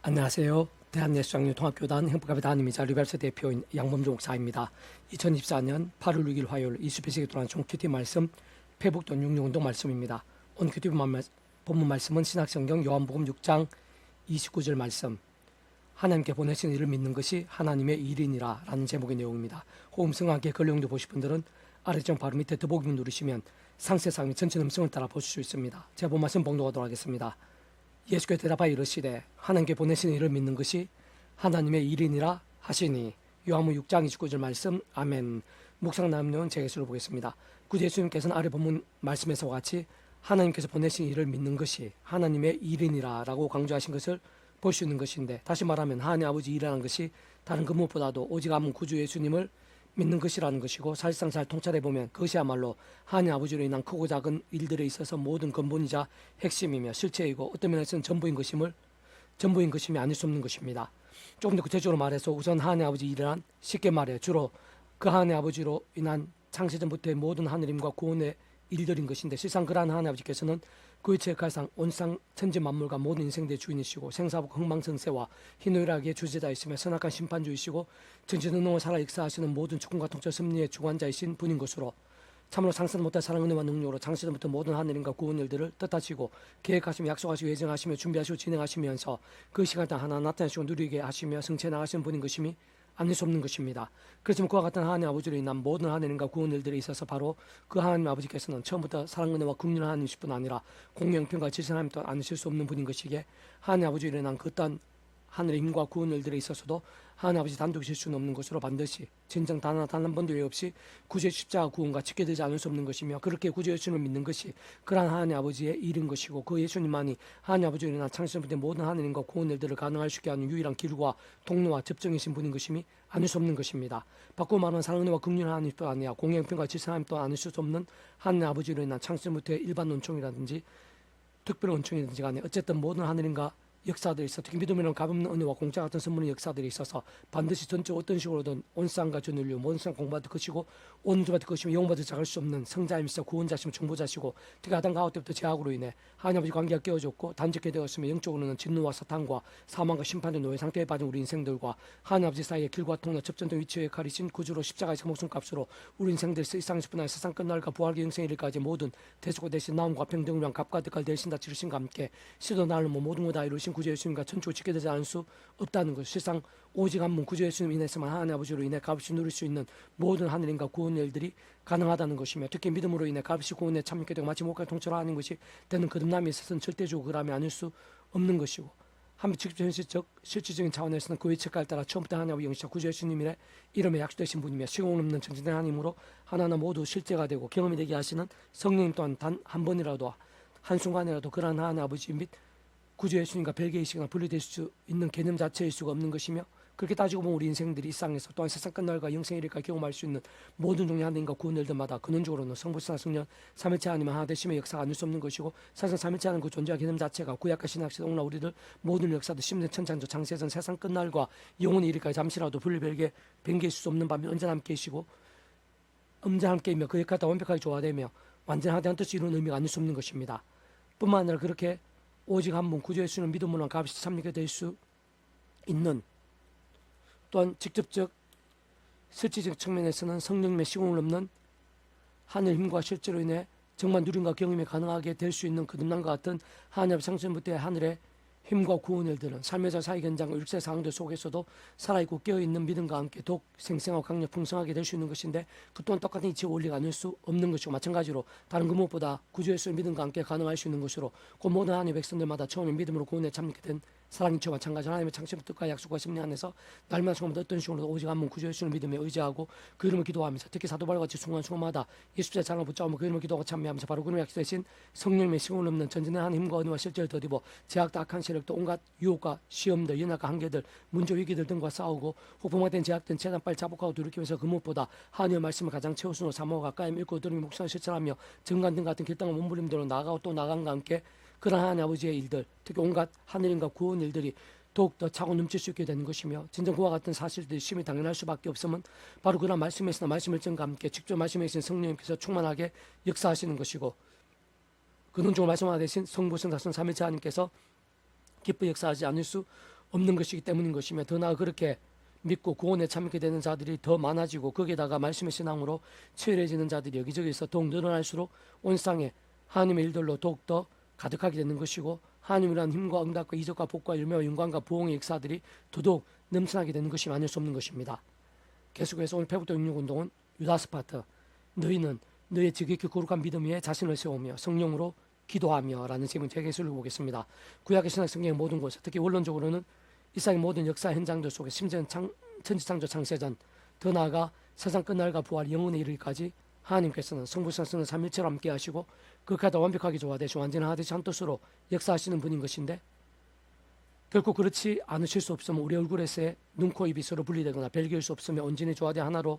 안녕하세요. 대한예수장로통합교단 행복가배 담임이자 리벨스 대표인 양범종 목사입니다. 2024년 8월 6일 화요일 이수배식에 돌아온 총 큐티 말씀 페북돈 66운동 말씀입니다. 오늘 큐티 본문 말씀은 신약성경 요한복음 6장 29절 말씀, 하나님께 보내신 이를 믿는 것이 하나님의 일이니라 라는 제목의 내용입니다. 호음성과 함께 걸령도 보실 분들은 아래쪽 바로 밑에 더보기를 누르시면 상세상의 전체 음성을 따라 보실 수 있습니다. 제가 본 말씀 봉독하도록 하겠습니다. 예수께서 대답하여 이르시되 하나님께 보내신 이를 믿는 것이 하나님의 일이니라 하시니. 요한복음 6장 29절 말씀. 아멘. 묵상 나누는 제 예수를 보겠습니다. 구주 예수님께서는 아래 본문 말씀에서와 같이 하나님께서 보내신 이를 믿는 것이 하나님의 일이니라 라고 강조하신 것을 볼 수 있는 것인데, 다시 말하면 하나님 아버지 일이라는 것이 다른 그 무엇보다도 오직 한 분 구주 예수님을 믿는 것이라는 것이고, 사실상 잘 통찰해보면 그것이야말로 하나님 아버지로 인한 크고 작은 일들에 있어서 모든 근본이자 핵심이며 실체이고, 어떤 면에서는 전부인 것임이 아닐 수 없는 것입니다. 조금 더 구체적으로 말해서 우선 하나님 아버지 일이란, 쉽게 말해 주로 그 하나님 아버지로 인한 창세전부터의 모든 하늘임과 구원의 일들인 것인데, 실상 그러한 하나님 아버지께서는 그 위치의 가상 온상 천지 만물과 모든 인생들의 주인이시고, 생사복 흥망성쇠와 희노애락의 주제자이시며 선악한 심판주이시고, 전지전능을 살아 역사하시는 모든 주권과 통치 섭리의 주관자이신 분인 것으로, 참으로 상상 못할 사랑 은혜와 능력으로 창세전부터 모든 하늘인과 구원 일들을 뜻하시고 계획하시며 약속하시고 예정하시며 준비하시고 진행하시면서 그 시간대 하나 나타내시고 누리게 하시며 성취해 나가시는 분인 것임이 아닐 수 없는 것입니다. 그렇지만 그와 같은 하나님 아버지로 인한 모든 하나님과 구원 일들에 있어서 바로 그 하나님 아버지께서는 처음부터 사랑 은혜와 긍휼 하나님이실 뿐 아니라 공평과 질서 하나님 또한 아니실 수 없는 분인 것이기에, 하나님 아버지로 인한 그 어떠한 하늘의 힘과 구원 일들에 있어서도 하나님 아버지 단독이실 수는 없는 것으로 번듯이 진정 단 한 번도 예외 없이 구주의 십자가 구원과 직결되지 않을 수 없는 것이며, 그렇게 구주 예수님을 믿는 것이 그러한 하나님 아버지의 일인 것이고, 그 예수님만이 하나님 아버지로 인한 창세전부터 모든 하나님과 구원 일들을 가능할 수 있게 하는 유일한 길과 통로와 접정이신 분인 것임이 아닐 수 없는 것입니다. 바꾸어 말하면 사랑 은혜와 긍휼 하나님 또한 아니야 공평과 질서 하나님 또한 아닐 수 없는 하나님 아버지로 인한 창세전부터의 일반 은총이라든지 특별 은총이든지 간에 어쨌든 모든 하늘인가 역사들이 있어, 특히 믿음이라는 값없는 은혜와 공짜 같은 선물의 역사들이 있어서 반드시 전체 어떤 식으로든 온상과 전율류 온상 공부받을 것이고 온주받을 것이며 영받을 작을 수 없는 성자이시며 구원자시며 정보자시고, 특히 아담 가와 때부터 죄악으로 인해 하나님 아버지 관계가 깨어졌고 단절게 되었으며 영적으로는 진노와 사탄과 사망과 심판의 노예 상태에 빠진 우리 인생들과 하나님 아버지 사이의 길과 통로 접전된 위치의 역할이신 구주로 십자가에서 목숨값으로 우리 인생들 세상에서 분할 세상 끝날과 부활과 영생의 일까지 모든 대속과 대신 나음과 평등을 위한 값과 득을 대신 다 치르신과 함께 시도 나를 모든 것 다 이루신 구주 예수님과 천주를 지게 되지 않을 수 없다는 것. 실상 오직 한 분 구주 예수님 인해서만 하나님 아버지로 인해 값없이 누릴 수 있는 모든 하늘인과 구원의 일들이 가능하다는 것이며, 특히 믿음으로 인해 값없이 구원에 참여하게 되고 마치 목까지 통찰하는 것이 되는 거듭남에 있어서는 절대적으로 그람이 아닐 수 없는 것이고, 한편 직접 현실적 실질적인 차원에서는 그 위치까지 따라 처음부터 하나님 아버지 영시자 구주 예수님의 이름에 약속되신 분이며 시공 없는 정진된 하나님으로 하나하나 모두 실제가 되고 경험이 되게 하시는 성령님 또한 단 한 번이라도 한순간이라도 그러한 하나님 아버지 및 구주 예수님과 별개의식이나 분리될 수 있는 개념 자체일 수가 없는 것이며, 그렇게 따지고 보면 우리 인생들이 이 땅에서 또한 세상 끝날과 영생의 일까지 경험할 수 있는 모든 종류의 하나님과 구원 일들마다 근원적으로는 성부, 성자, 성령, 삼일체 하나님 하나 되심의 역사가 아닐 수 없는 것이고, 사실상 삼일체 하나님 그 존재와 개념 자체가 구약과 신약시 오나 우리들 모든 역사도 심는 천창조 창세전 세상 끝날과 영혼의 일까지 잠시라도 분리별개 변개할 수 없는 밤에 언제나 함께 계시고 언제나 함께이며 그 역할 다 완벽하게 조화되며 완전하다는 뜻이 이루는 의미가 아닐 수 없는 것입니다. 뿐만 아니라 그렇게 오직 한 분 구주 예수는 믿음으로 값이 참여게 될 수 있는, 또한 직접적 실질적 측면에서는 성령님의 시공을 넘는 하늘 힘과 실제로 인해 정말 누림과 경험이 가능하게 될 수 있는 거듭남과 같은 하나님의 창세전부터의 하늘의 힘과 구원 일들은 삶의 사이 현장과 육체 상황들 속에서도 살아있고 깨어있는 믿음과 함께 더욱 생생하고 강력 풍성하게 될 수 있는 것인데, 그 또한 똑같은 이치의 원리가 아닐 수 없는 것이고, 마찬가지로 다른 그 무엇보다 구주 예수의 믿음과 함께 가능할 수 있는 것으로 그 모든 하나님의 백성들마다 처음에 믿음으로 구원에 참여하게 된 사랑인치와 마찬가지로 하나님의 창세부 뜻과 약속과 심리 안에서 날마다 처음부터 어떤 식으로도 오직 한 분 구주 예수를 믿음에 의지하고 그 이름을 기도하면서, 특히 사도바울과 같이 순간순간마다 예수의 장을 붙잡으며 그 이름을 기도하고 참여하면서 바로 그 이름의 약속되신 성령님의 시공을 넘는 전진의 하나님 힘과 은혜와 실제를 더디고 제약도 악한 세력도 온갖 유혹과 시험들 연약과 한계들 문제 위기들 등과 싸우고 혹평화된 제약된 재난 빨리 자복하고 돌이키면서 그 무엇보다 하나님의 말씀을 가장 최우선으로 삼아 가까이 읽고 들으며 묵상을 실천하며 정관 등 같은 길당한 몸부림대로 나아가고 또 나아간과 함께 그러한 하나님 아버지의 일들, 특히 온갖 하늘인과 구원 일들이 더욱더 차고 넘칠 수 있게 되는 것이며, 진정 그와 같은 사실들이 심히 당연할 수밖에 없음은 바로 그런 말씀에서나 말씀 일정과 함께 직접 말씀해 주신 성령님께서 충만하게 역사하시는 것이고, 근원적으로 말씀하신 성부, 성자, 성 삼일체 하나님께서 기쁘게 역사하지 않을 수 없는 것이기 때문인 것이며, 더 나아 그렇게 믿고 구원에 참게 되는 자들이 더 많아지고 거기에다가 말씀의 신앙으로 치열해지는 자들이 여기저기서 더욱 늘어날수록 온 세상에 하나님의 일들로 더욱더 가득하게 되는 것이고, 하나님이란 힘과 응답과 이적과 복과 열매와 영광과 부흥의 역사들이 더더욱 넘쳐나게 되는 것이 아닐 수 없는 것입니다. 계속해서 오늘 페북도 66운동은 유다스 파트, 너희는 너의 지극히 거룩한 믿음 위에 자신을 세우며 성령으로 기도하며 라는 제목의 재개설을 보겠습니다. 구약의 신약 성경의 모든 곳, 특히 원론적으로는 이 세상의 모든 역사 현장들 속에 심지어 천지창조 창세전, 더 나아가 세상 끝날과 부활 영원에 이르기까지 하나님께서는 성부 성령 삼위일체로 함께 하시고 그렇게 완벽하게 조화되시 완전하듯이 한 뜻으로 역사하시는 분인 것인데, 결코 그렇지 않으실 수 없으면 우리 얼굴에서의 눈, 코, 입이 서로 분리되거나 별개일 수 없으며 온전히 조화되 하나로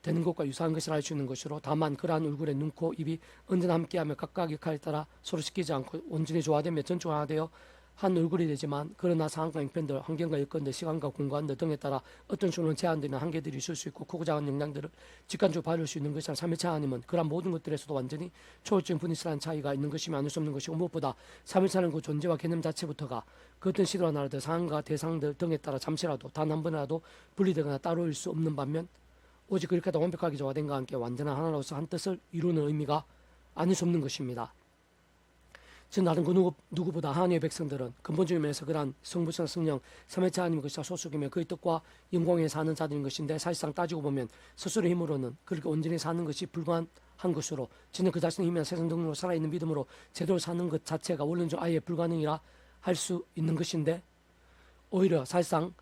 되는 것과 유사한 것을 알 수 있는 것으로, 다만 그러한 얼굴의 눈, 코, 입이 언제나 함께하며 각각 역할에 따라 서로 섞이지 않고 온전히 조화되며 전적 하나 되어 한 얼굴이 되지만, 그러나 상황과 형편들, 환경과 여건들, 시간과 공간들 등에 따라 어떤 식으로는 제한되는 한계들이 있을 수 있고 크고 작은 영향들을 직관적으로 발휘할 수 있는 것이라, 삼위일체 하나님은 그러한 모든 것들에서도 완전히 초월적인 분이스라는 차이가 있는 것이며 아닐 수 없는 것이고, 무엇보다 삼위일체는 그 존재와 개념 자체부터가 그 어떤 시도나 나라들, 상황과 대상들 등에 따라 잠시라도 단 한 번이라도 분리되거나 따로일 수 없는 반면, 오직 그렇게 완벽하게 조화된 것과 함께 완전한 하나로서 한 뜻을 이루는 의미가 아닐 수 없는 것입니다. 즉 다른 그 누구보다 하나님의 백성들은 근본적인 면에서 그러한 성부, 성령, 삼위일체 하나님의 것이 소속이며 그의 뜻과 영광에 사는 자들인 것인데, 사실상 따지고 보면 스스로의 힘으로는 그렇게 온전히 사는 것이 불가한 것으로, 진짜 그 자신의 힘이나 세상 등으로 살아있는 믿음으로 제대로 사는 것 자체가 원론적으로 아예 불가능이라 할 수 있는 것인데, 오히려 사실상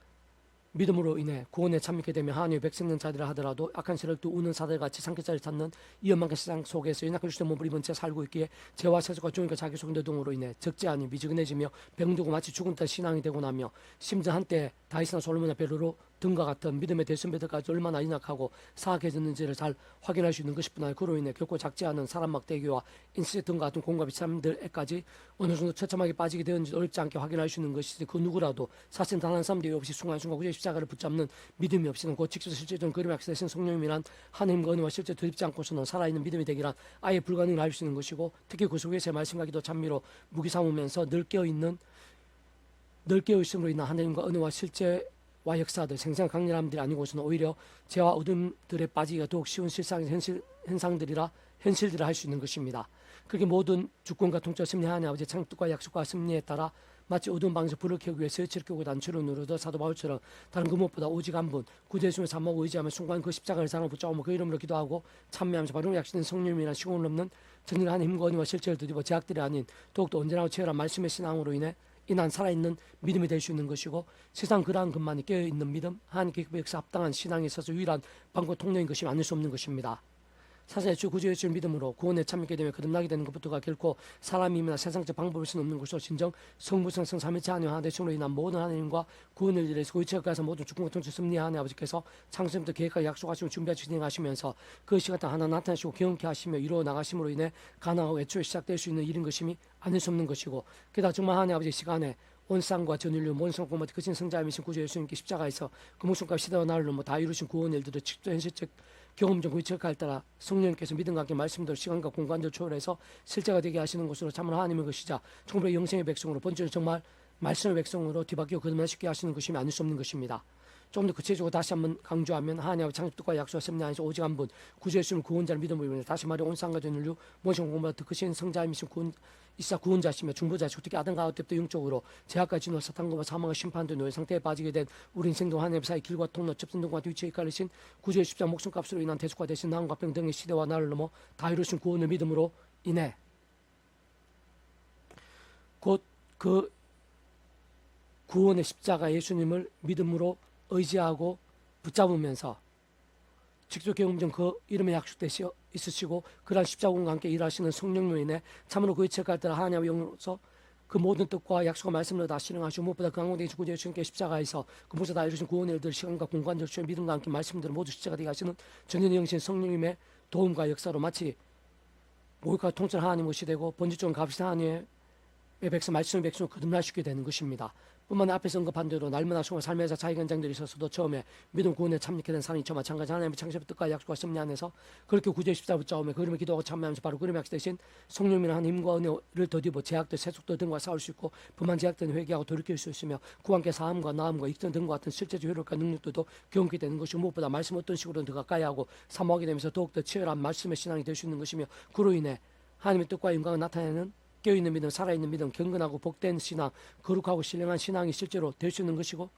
믿음으로 인해 구원에 참여하게 되면 하나님의 백성된 자들이라 하더라도 악한 세력도 우는 사들같이 상쾌자를 찾는 위험한 세상 속에서 연약한 주의 몸을 입은 채 살고 있기에 죄와 세속과 종과 자기 속인도 등으로 인해 적지 않이 미지근해지며 병들고 마치 죽은 듯 신앙이 되고 나며, 심지어 한때 다윗이나 솔로몬이나 베드로 등과 같은 믿음의 대선배들까지 얼마나 연약하고 사악해졌는지를 잘 확인할 수 있는 것뿐 아니라, 그로 인해 결코 작지 않은 사람 막대기와 인스타 등 같은 공과 비참들에까지 어느 정도 처참하게 빠지게 되었는지 어렵지 않게 확인할 수 있는 것이지, 그 누구라도 사실 단 한 사람도 없이 순간순간 구주의 십자가를 붙잡는 믿음이 없이는 곧 직접 실제적인 그림의 약세 되신 성령님이란 하나님과 은혜와 실제 드립지 않고서는 살아있는 믿음이 되기란 아예 불가능을 알 수 있는 것이고, 특히 그 속에 제 말씀과 기도 찬미로 무기 삼으면서 늘 깨어있음으로 인한 하나님과 은혜와 실제와 역사들, 생생한 강렬함들이 아니고서는 오히려 죄와 어둠들에 빠지기가 더욱 쉬운 실상의 현상들이라 현실들을 할 수 있는 것입니다. 그렇게 모든 주권과 통치와 승리하는 아버지의 창뜻과 약속과 승리에 따라 마치 어두운 방에서 불을 켜기 위해 스위치를 켜고 단추를 누르듯 사도 바울처럼 다른 그 무엇보다 오직 한 분 구주 예수님을 삼하고 의지하며 순간 그 십자가를 사랑을 붙잡으며 그 이름으로 기도하고 참여하면서 바로 약속된 성령님이란 시공을 넘는 전율하는 힘과 은혜와 실체를 드리고 제약들이 아닌 더욱더 언제나 치열한 말씀의 신앙으로 인한 살아있는 믿음이 될 수 있는 것이고, 세상 그러한 것만이 깨어있는 믿음, 하나님께 역사 합당한 신앙에 있어서 유일한 방과 통로인 것이 아닐 수 없는 것입니다. 사실 주 구주 예수를 믿음으로 구원에 참여하게 되면 거듭나게 되는 것부터가 결코 사람이나 세상적 방법일 수는 없는 것으로, 진정 성부, 성성, 삼위일체 하나님 하나 되심으로 인한 모든 하나님과 구원을 위해서 그 위치에서 모든 주권과 통치 승리하는 아버지께서 창세부터 계획하고 약속하시고 준비하시고 진행하시면서 그 시간 때 하나 나타나시고 경험케 하시며 이루어 나가심으로 인해 가나와 애초에 시작될 수 있는 일인 것임이 아닐 수 없는 것이고, 게다가 정말 하나님 아버지 시간에 온 쌍과 전 인류 모든 성공마다 크신 성자이신 구주 예수님께 십자가에서 그 목숨과 시대와 나를 넘어 다 이루신 구원 일들을 직접 현실적 경험적 위치에 따라 성령님께서 믿음과 함께 말씀대로 시간과 공간을 초월해서 실제가 되게 하시는 것으로 참으로 하나님의 것이자 정말 영생의 백성으로 번째는 정말 말씀의 백성으로 뒤바뀌어 거듭나시게 하시는 것임이 아닐 수 없는 것입니다. 조금 더 구체적으로 다시 한번 강조하면, 하나님의 창조과 약속과 섭리 안에서 오직 한 분 구주 예수님을 구원자를 믿음으로 인해 다시 말해 온 쌍과 전 인류 모든 공간보다 더 크신 성자이신 구원자시며 중보자시고, 특히 아담과 하와 때부터 영적으로 제약과 진노 사탄과 사망과 심판된 노예 상태에 빠지게 된 우리 인생도 하나님 사이 길과 통로 접선 등과 위치에 이끌리신 구주의 십자가 목숨값으로 인한 대속과 대신 나음과 병 등의 시대와 나를 넘어 다 이루신 구원을 믿음으로 인해 곧 그 구원의 십자가 예수님을 믿음으로 의지하고 붙잡으면서 직접 경험중 그 이름의 약속되시 있으시고 그러한 십자군과 함께 일하시는 성령으로 인해 참으로 그 이체를 갈 때라 하나님의 영으로서 그 모든 뜻과 약속과 말씀을 다 실행하시고, 무엇보다 그 항공된 구주 예수님께 십자가에서 그 모두 다 이루신 구원의 일들 시간과 공간적 주의 믿음과 함께 말씀들을 모두 십자가 되게 하시는 전인의 영신 성령님의 도움과 역사로 마치 모욕과 통찰 하나님 것이 되고 번지적인 값이신 하나님의 백성 말씀의 백성을 거듭나시게 되는 것입니다. 뿐만 아니라 앞에서 언급한 대로 날마다 수고 삶의 자기 현장들이 있어서도 처음에 믿음 구원에 참여하게 된 사람이 저 마찬가지 하나님의 창세부터 뜻과 약속과 섭리 안에서 그렇게 구제 십자가 붙잡으며 그림을 기도하고 참여하면서 바로 그림의 약속 대신 성령이나 하나님과 은혜를 더디고 제약들 세속들 등과 싸울 수 있고 불만 제약들은 회개하고 돌이킬 수 있으며 구함께 사함과 나음과 익전 등과 같은 실제적 효력과 능력들도 경험하게 되는 것이 무엇보다 말씀 어떤 식으로든 더 가까이 하고 사모하게 되면서 더욱더 치열한 말씀의 신앙이 될 수 있는 것이며 그로 인해 하나님의 뜻과 영광을 나타내는 깨어있는 믿음, 살아있는 믿음, 경건하고 복된 신앙, 거룩하고 신령한 신앙이 실제로 될 수 있는 것이고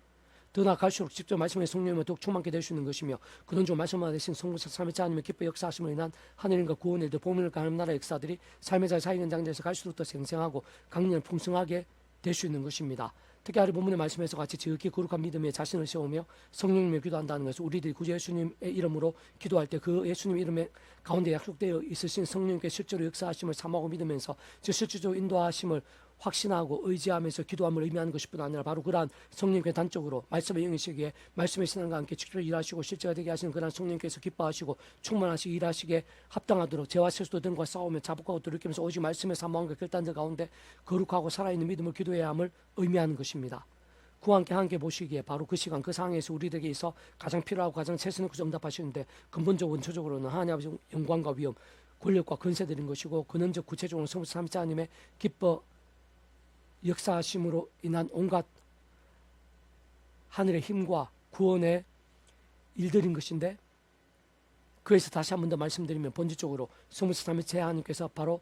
더 나아갈수록 직접 말씀의 성령이면 더욱 충만케 될 수 있는 것이며 그런 중 말씀만 대신 성부사 삼위체 하나님의 기뻐 역사하심으로 인한 하늘인과 구원의 일, 복음을 가는 나라 역사들이 삶의 자 사역 현장에서 갈수록 더 생생하고 강렬 풍성하게 될 수 있는 것입니다. 특히 아래 본문의 말씀에서 같이 지극히 거룩한 믿음에 자신을 세우며 성령님을 기도한다는 것은 우리들이 구주 예수님의 이름으로 기도할 때 그 예수님 이름의 가운데 약속되어 있으신 성령님께 실제로 역사하심을 사모하고 믿으면서 즉 실질적으로 인도하심을 확신하고 의지하면서 기도함을 의미하는 것뿐 아니라 바로 그러한 성령님께 단적으로 말씀의 영이시기에 말씀의 신앙과 함께 직접 일하시고 실제가 되게 하시는 그러한 성령님께서 기뻐하시고 충만하시고 일하시기에 합당하도록 죄와 실수 등과 싸우며 자복하고 돌이키면서 오직 말씀의 사모함과 결단들 가운데 거룩하고 살아있는 믿음을 기도해야 함을 의미하는 것입니다. 그와 함께 보시기에 바로 그 시간 그 상황에서 우리에게 있어 가장 필요하고 가장 최선을 구해서 응답하시는데 근본적 원초적으로는 하나님 아버지 영광과 위엄 권력과 권세들인 것이고 근원적 구체적으로 성부 삼위체 하나님의 기뻐 역사하심으로 인한 온갖 하늘의 힘과 구원의 일들인 것인데 그래서 다시 한 번 더 말씀드리면 본질적으로 성부 삼위체 하나님께서 바로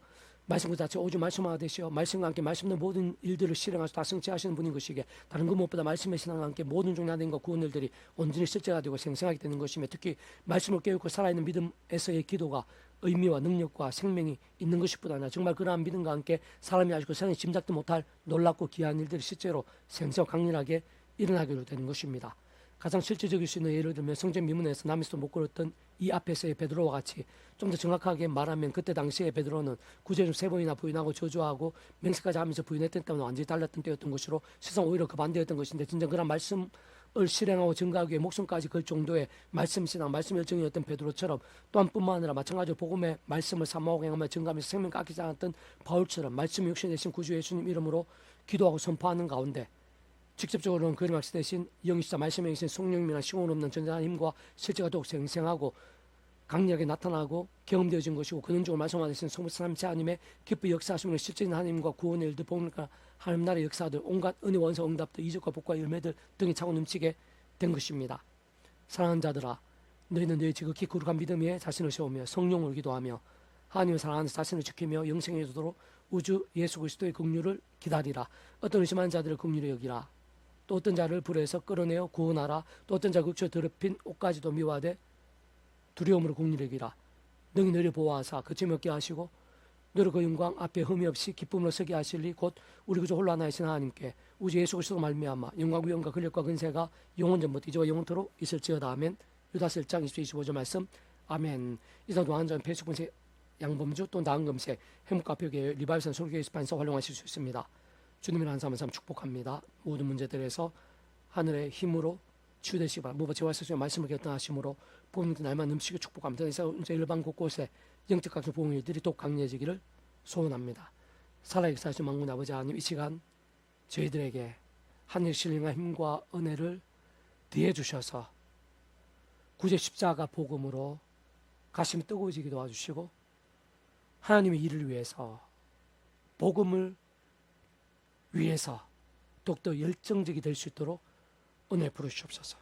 말씀 그 자체 오직 말씀하가 되시어 말씀과 함께 말씀의 모든 일들을 실행하셔 다 성취하시는 분인 것이기에 다른 그 무엇보다 말씀의 신앙과 함께 모든 종량된과 구원 일들이 온전히 실제가 되고 생생하게 되는 것이며 특히 말씀을 깨우고 살아있는 믿음에서의 기도가 의미와 능력과 생명이 있는 것뿐 아니라 정말 그러한 믿음과 함께 사람이 아직도 세상에 짐작도 못할 놀랍고 귀한 일들이 실제로 생생하고 강렬하게 일어나게 되는 것입니다. 가장 실질적일 수 있는 예를 들면 성전 미문에서 남에서도 못 걸었던 이 앞에서의 베드로와 같이 좀 더 정확하게 말하면 그때 당시에 베드로는 구제를 3번이나 부인하고 저주하고 맹세까지 하면서 부인했던 때는 완전히 달랐던 때였던 것으로 세상 오히려 그 반대였던 것인데 진정 그런 말씀을 실행하고 증거하기 위해 목숨까지 걸 정도의 말씀신앙, 말씀 열정이었던 베드로처럼 또한 뿐만 아니라 마찬가지로 복음의 말씀을 사모하고 행하며 증거하면서 생명 깎이지 않았던 바울처럼 말씀 육신 대신 구주 예수님 이름으로 기도하고 선포하는 가운데 직접적으로는 그림 학시 대신 영이시자 말씀에 계신 성령님이나 시공 없는 전전한 힘과 실제가 더욱 생생하고 강력하게 나타나고 경험되어진 것이고 근원적으로 말씀하신 성부 삼위체 하나님의 기쁘 역사하심으로 실제인 하나님과 구원의 일들 복음과 하나님 나라의 역사들 온갖 은혜 원성 응답들 이적과 복과 열매들 등이 차고 넘치게 된 것입니다. 사랑하는 자들아 너희는 너희 지극히 거룩한 믿음 위에 자신을 세우며 성령을 기도하며 하나님을 사랑하는 자신을 지키며 영생에 이르도록 우주 예수 그리스도의 긍휼을 기다리라. 어떤 의심하는 자들을 긍휼히 여기라. 또 어떤 자를 불에서 끌어내어 구원하라. 또 어떤 자 극초에 더럽힌 옷까지도 미워하되 두려움으로 긍휼히 여기라. 능히 너희를 보호하사 그치 먹게 하시고 너를 그 영광 앞에 흠이 없이 기쁨으로 서게 하실리 곧 우리 구주 홀로 하나이신 하나님께 우주 예수 그리스도로 말미암아 영광 위엄과 권력과 근세가 영원 전부터 이제와 영원토록 있을지어다. 아멘. 유다서 1장 20-25절 말씀. 아멘. 이상 노한전 배수분세 양범주 또 나은금세 행복가표계 리바이선 설교 게시판에서 활용하실 수 있습니다. 주님을 한 삶 축복합니다. 모든 문제들에서 하늘의 힘으로 치유되시기 바랍니다. 무엇보다 제와 스스로 말씀을 결단하심으로 복음도 날만 넘치게 축복합니다. 그래서 일반 곳곳에 영적 각종 복음의 일들이 더 강해지기를 소원합니다. 살아 역사하신 만군 아버지 하나님 이 시간 저희들에게 하늘 신령한 힘과 은혜를 더해 주셔서 구제 십자가 복음으로 가슴이 뜨거워지게 도와주시고 하나님의 일을 위해서 복음을 위해서 더욱더 열정적이 될 수 있도록 은혜 부르시옵소서.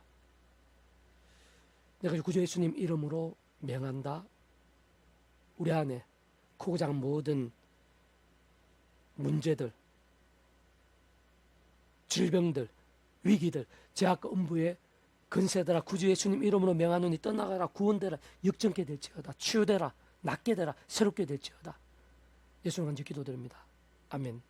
내가 구주 예수님 이름으로 명한다. 우리 안에 크고 작은 모든 문제들, 질병들, 위기들, 제약과 음부의 근세들아 구주 예수님 이름으로 명하노니 떠나가라. 구원되라. 역정케 될지어다. 치유되라. 낫게 되라. 새롭게 될지어다. 예수님 간절 기도드립니다. 아멘.